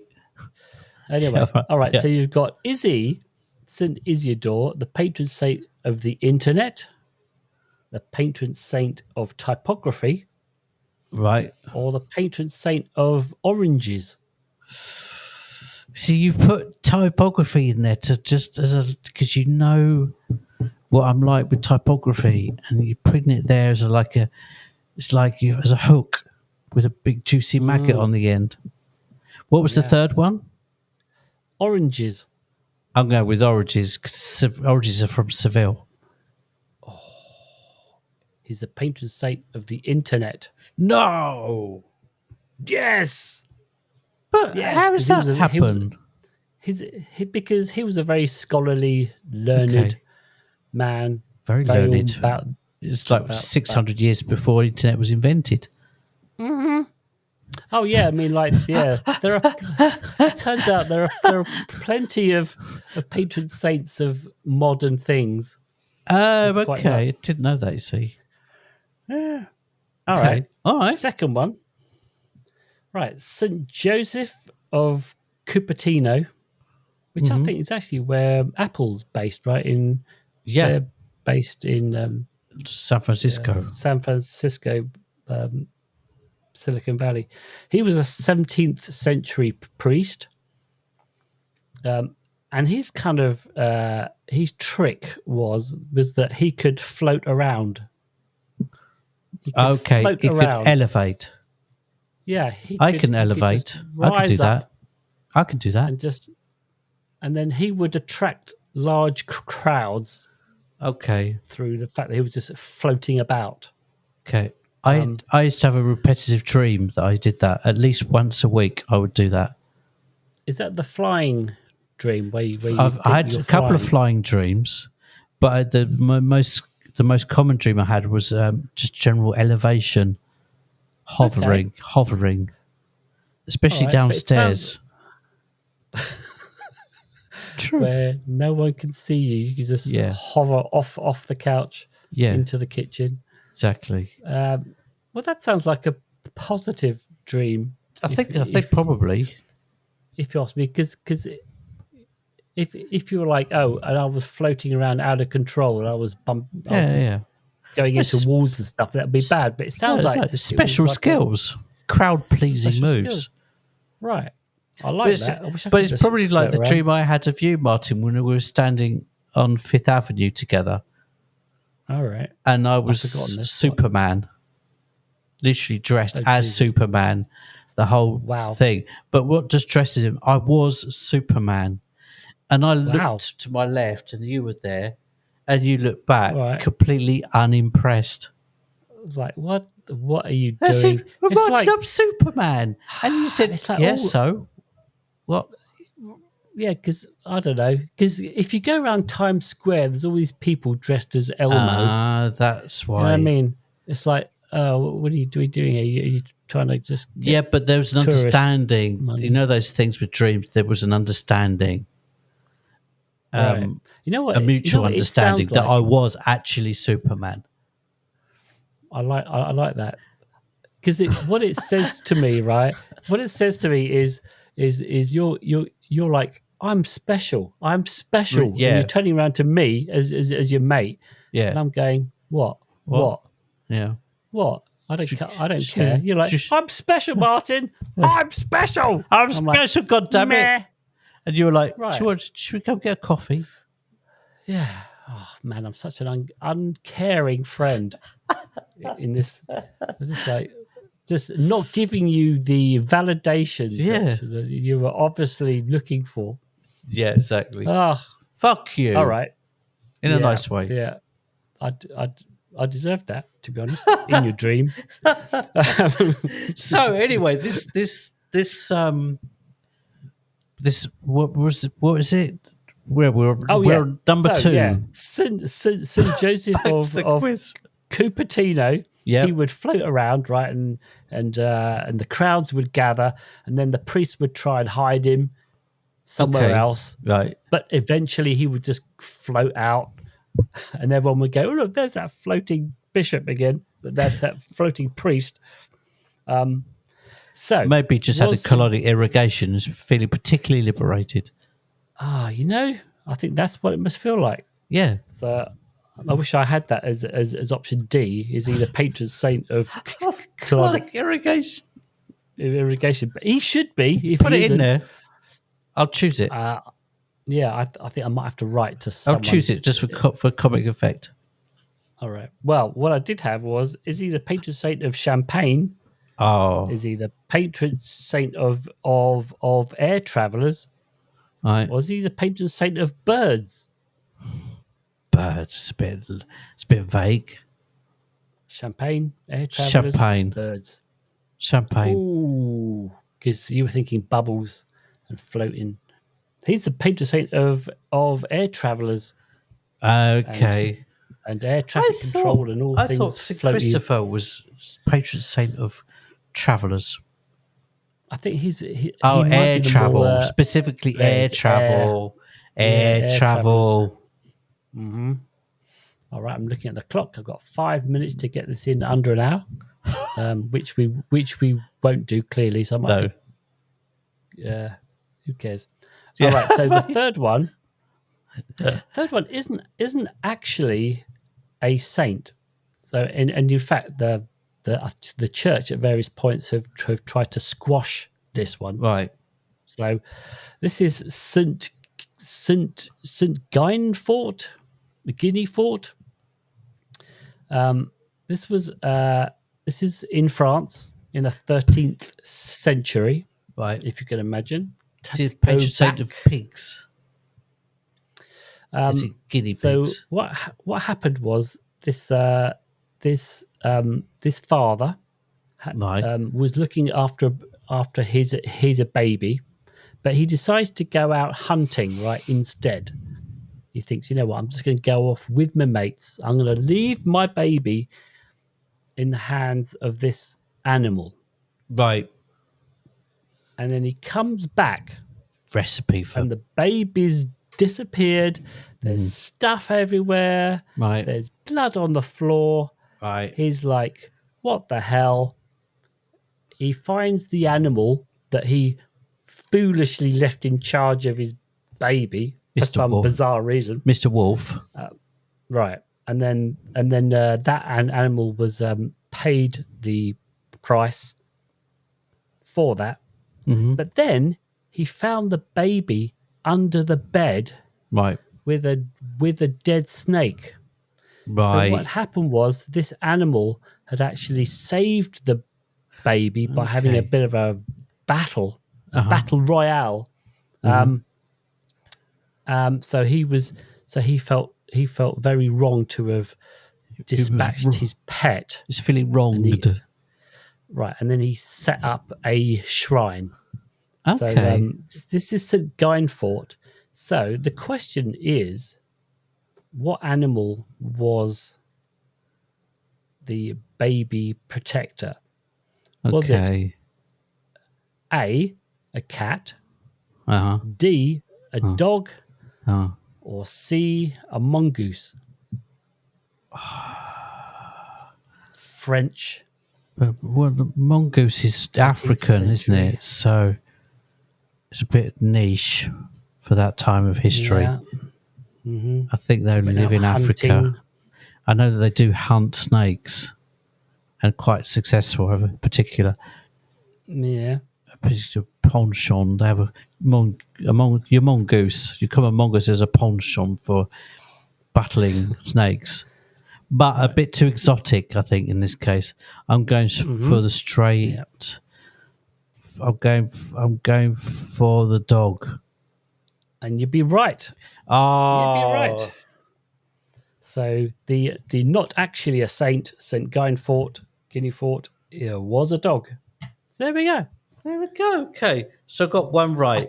Anyway, all right. Yeah. So you've got St. Isidore, the patron saint of the internet, the patron saint of typography, right, or the patron saint of oranges. See, you put typography in there to just because you know what I'm like with typography, and you're putting it there as it's like you as a hook with a big juicy maggot on the end. What was the third one? Oranges. I'm going with oranges because oranges are from Seville. He's the patron saint of the internet. No, Yes. but Yes, how does 'cause that happen? Because he was a very scholarly, learned man. Very Very all learned. about It's like 600 years before the internet was invented. Oh yeah, I mean, like, yeah, there are. It turns out there are plenty of patron saints of modern things. Oh, quite okay. nice. I didn't know that, you see. All Okay. right. All right. Second one. Right, St. Joseph of Cupertino, which I think is actually where Apple's based, right? Yeah. They're based in San Francisco. San Francisco, Silicon Valley. He was a 17th century priest, and his kind of his trick was that he could float around. He could float He around. could elevate. Yeah, I can elevate. I could do that. I can do that. And then he would attract large crowds. Okay. Through the fact that he was just floating about. Okay. I used to have a repetitive dream that I did that at least once a week. I would do that. Is that the flying dream where you I had a couple of flying dreams, but the most common dream I had was just general elevation, hovering, especially downstairs. True. Where no one can see you. You can just hover off the couch into the kitchen. Exactly. Well, that sounds like a positive dream. I think probably. If you ask me, because if you were like, oh, and I was floating around out of control and I was going into walls and stuff, that'd be bad. But it sounds like special skills, crowd pleasing moves. Skills. Right. I like that. But it's probably like the dream I had of you, Martin, when we were standing on Fifth Avenue together. All right. And I was Superman, literally dressed as Superman, the whole thing. But what just dressed him? I was Superman. And I looked to my left and you were there. And you looked back completely unimpressed. I was like, what are you doing? Martin, I'm Superman. And you said, so? What? Yeah, because I don't know. Because if you go around Times Square, there's all these people dressed as Elmo. That's why. You know what I mean? It's like, what are you doing? Are you trying to just? But there was an understanding. Money? You know those things with dreams. There was an understanding. Right. You know what? A mutual understanding that I was actually Superman. I like that because what it says to me, right? What it says to me is you're like, I'm special. I'm special. Yeah. And you're turning around to me as your mate. Yeah. And I'm going, what? Yeah. What? I don't care. You're like, I'm special, Martin. I'm special. I'm special, like, goddammit. And you were like, should we go get a coffee? Yeah. Oh, man, I'm such an uncaring friend in this. It's just like, just not giving you the validation that you were obviously looking for. Yeah, exactly. Fuck you. All right. In a nice way. Yeah. I deserved that, to be honest, in your dream. So anyway, this what was it? We're number 2. Yeah. St. Joseph of Cupertino. Yeah. He would float around, right, and the crowds would gather, and then the priest would try and hide him somewhere else. Right. But eventually he would just float out, and everyone would go, oh, look, there's that floating bishop again. That's that floating priest. So maybe just had a colonic irrigation, feeling particularly liberated. I think that's what it must feel like. Yeah. So I wish I had that as option D, is either patron saint of colonic irrigation. But he should be. If Put it in there. I'll choose it. Yeah, I think I might have to write to I'll someone. choose it just for comic effect. All right. Well, what I did have was: is he the patron saint of champagne? Oh, Is he the patron saint of air travelers? right. Or is he the patron saint of birds? Birds. It's a bit vague. Champagne, air travelers, Champagne. birds. Champagne. Ooh, because you were thinking bubbles and floating. He's the patron saint of air travelers Okay. and air traffic control and all I things thought St. floaty. Christopher was patron saint of travellers. I think he might Air be the travel, more specifically air travel. Air air travelers. travel. All right, I'm looking at the clock. I've got 5 minutes to get this in under an hour, which we won't do clearly. So I might No. have to. Who cares? Yeah. All right. So the third one isn't actually a saint. So and in fact the church at various points have tried to squash this one. Right. So this is Saint Guinefort, the Guinea Fort. This is in France in the 13th century, Right. if you can imagine. Is he patron saint of pigs? Is it guinea pigs? What happened was this father was looking after his baby, but he decides to go out hunting instead. He thinks, you know what, I'm just going to go off with my mates. I'm going to leave my baby in the hands of this animal. Right. And then he comes back. Recipe for. And the baby's disappeared. There's stuff everywhere. Right. There's blood on the floor. Right. He's like, what the hell? He finds the animal that he foolishly left in charge of his baby for some bizarre reason. Mr. Wolf. Right. And then that animal was paid the price for that. Mm-hmm. But then he found the baby under the bed, right, with a dead snake. Right. So what happened was this animal had actually saved the baby by having a bit of a battle, battle royale. So he felt very wrong to have dispatched his pet. He's feeling wronged. Right, and then he set up a shrine. Okay. So this is St. Guinefort. So the question is, what animal was the baby protector? Was it A, a cat, D, a dog, or C, a mongoose? French. But the mongoose is African, isn't it? So it's a bit niche for that time of history. Yeah. Mm-hmm. I think they only live in Africa. I know that they do hunt snakes, and quite successful. Have a particular, a particular penchant. They have your mongoose. You come a mongoose as a penchant for battling snakes, but a bit too exotic, I think. In this case, I'm going for the straight. Yep. I'm going for the dog. And you'd be right. Oh, you'd be right. So the not actually a saint, St. Guinefort, was a dog. So there we go. There we go. Okay, so I got one right.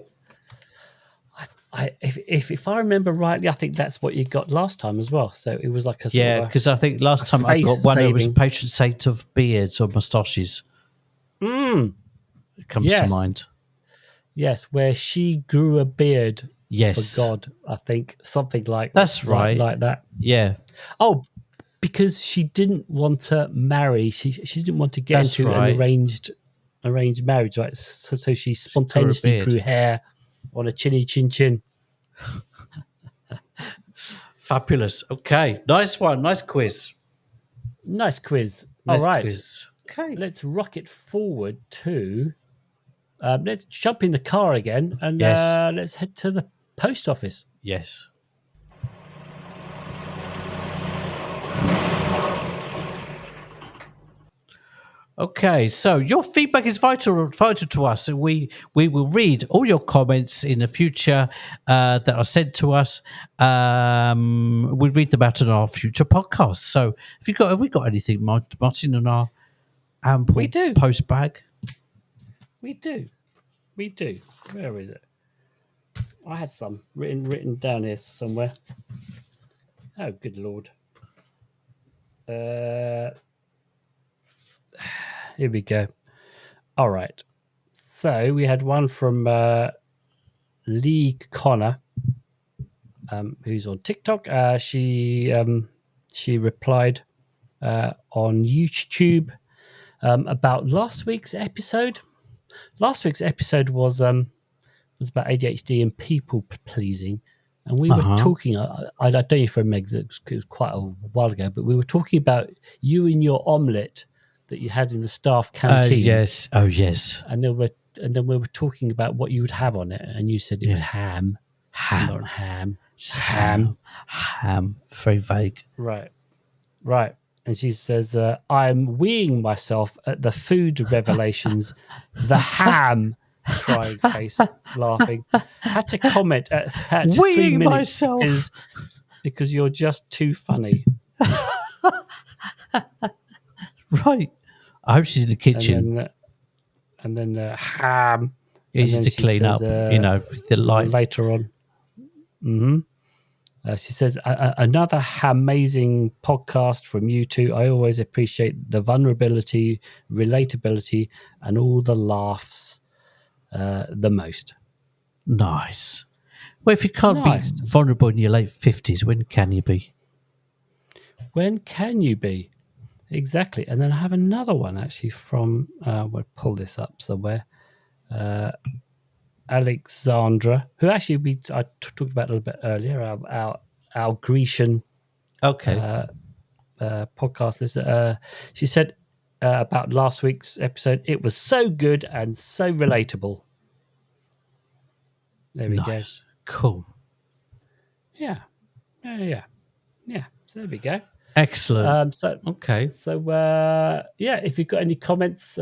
If I remember rightly, I think that's what you got last time as well. So it was like a because I think last time I got one that was patron saint of beards or moustaches. It comes to mind. Yes, where she grew a beard. Yes, for God, I think something like that's right, like that. Yeah. Oh, because she didn't want to marry. She didn't want to get into an arranged marriage, right? So she spontaneously grew hair on a chinny chin chin. Fabulous. Okay, nice one. Nice quiz. Nice quiz. All right. Okay, let's rock it forward to let's jump in the car again and Yes. let's head to the post office. Yes. Okay, so your feedback is vital to us, and we will read all your comments in the future that are sent to us. We read them out in our future podcasts. So, have we got anything, Martin, in our ample We do. post bag? We do. Where is it? I had some written down here somewhere. Oh, good Lord. Here we go. All right. So we had one from Lee Connor, who's on TikTok. She replied on YouTube about last week's episode. Last week's episode was about ADHD and people pleasing, and we were talking. I don't know if I remember, it was quite a while ago, but we were talking about you and your omelette that you had in the staff canteen. Yes. Oh, yes. And then we were talking about what you would have on it, and you said it was ham. Not ham. Just ham. Ham. Very vague. Right. And she says, I'm weeing myself at the food revelations. The ham, crying face, laughing. Had to comment at 3 minutes myself. because you're just too funny. Right. I hope she's in the kitchen. And then ham. Easy to clean up, with the light. Later on. Mm-hmm. She says, another amazing podcast from you two. I always appreciate the vulnerability, relatability, and all the laughs the most. Nice. Well, if you can't be vulnerable in your late 50s, when can you be? When can you be? Exactly. And then I have another one actually from, we'll pull this up somewhere. Alexandra, who actually I talked about a little bit earlier, our Grecian podcast listener. She said about last week's episode, it was so good and so relatable. There we go. Cool. Yeah. So there we go. Excellent. So if you've got any comments,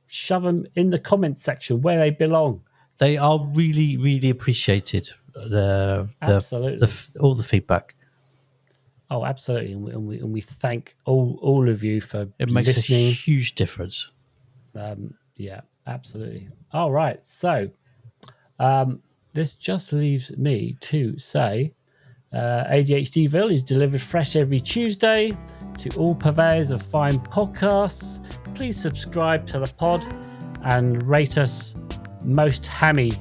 shove them in the comments section where they belong. They are really, really appreciated. Absolutely. All the feedback. Oh, absolutely. And we thank all of you for It makes listening. a huge difference. Yeah, absolutely. All right. So this just leaves me to say ADHDville is delivered fresh every Tuesday to all purveyors of fine podcasts. Please subscribe to the pod and rate us most hammy.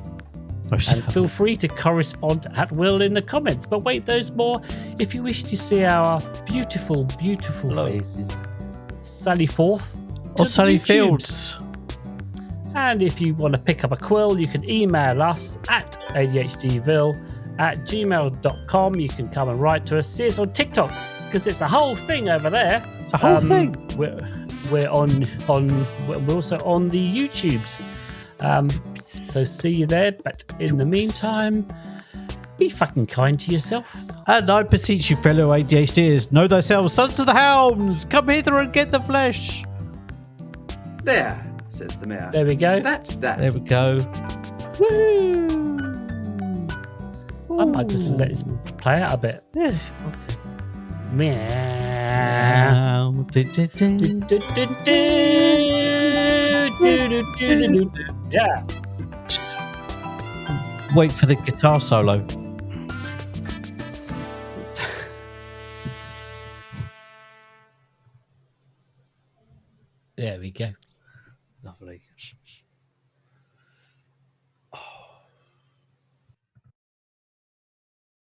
And feel free to correspond at will in the comments. But wait, there's more. If you wish to see our beautiful, beautiful faces, sally forth to Sally YouTubes. Fields. And if you want to pick up a quill, you can email us at ADHDville@gmail.com. You can come and write to us. See us on TikTok because it's a whole thing over there. It's a whole thing. We're also on the YouTubes. So see you there. But in the meantime, be fucking kind to yourself. And I beseech you, fellow ADHDers, know thyself, sons of the hounds, come hither and get the flesh. There, says the mayor. There we go. That's that. There we go. Woo! I might just let this play out a bit. Yes. Meow. Yeah. Wait for the guitar solo. There we go. Lovely.